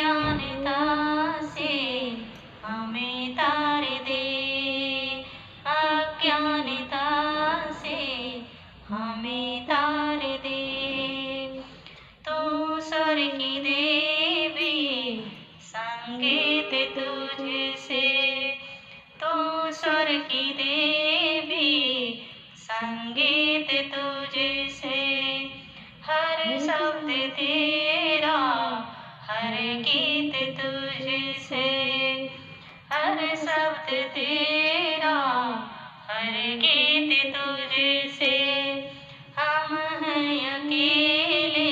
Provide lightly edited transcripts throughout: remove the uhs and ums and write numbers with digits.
अज्ञानता से हमें तार दे, अज्ञानता से हमें तार दे। तू स्वर की देवी संगीत तुझसे, तू स्वर की देवी संगीत तुझसे। हर शब्द तेरा हर गीत तुझसे, हर शब्द तेरा हर गीत तुझसे। हम हैं अकेले,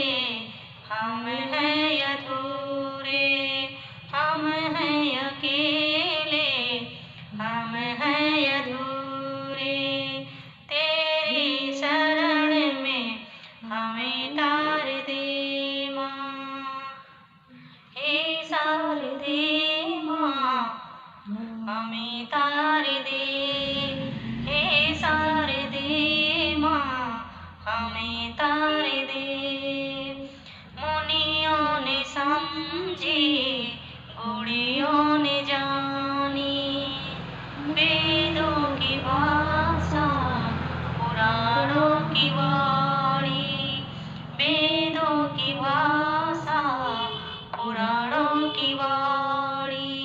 हम हैं अधूरे, हम हैं अकेले, हम हैं अधूरे। तेरी शरण में हमें तार दे माँ, हे शारदे माँ हमें तार दे, हे शारदे माँ हमें तार दे। मुनियों ने समझी, गुड़ियों ने जानी, वेदों की भाषा पुराणों की वाणी, वेदों की भाषा पुराणों की वाणी।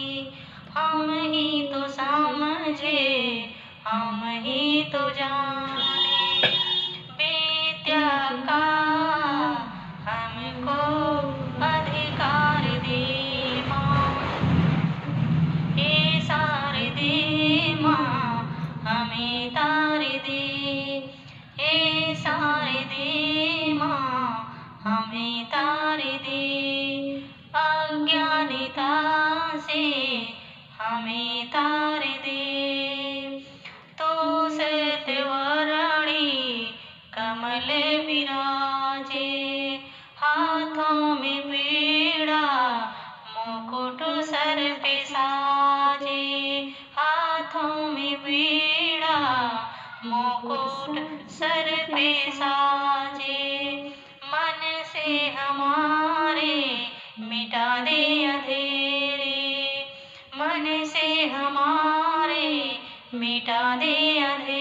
हम ही तो समझे, हम ही तो जाने, विद्या का हमको अधिकार दे माँ, हे शारदे माँ हमें तार दे, हे शारदे माँ हमें तार दे। अज्ञानता से हमें तार दे। तो श्वेतवर्णी कमल विराजे, हाथों में वीणा मुकुट सर पे साजे, हाथों में वीणा मुकुट सर पे साजे। मन से हमारे मिटा दे अंधेरे, मन से हमारे मिटा दे अंधेरे।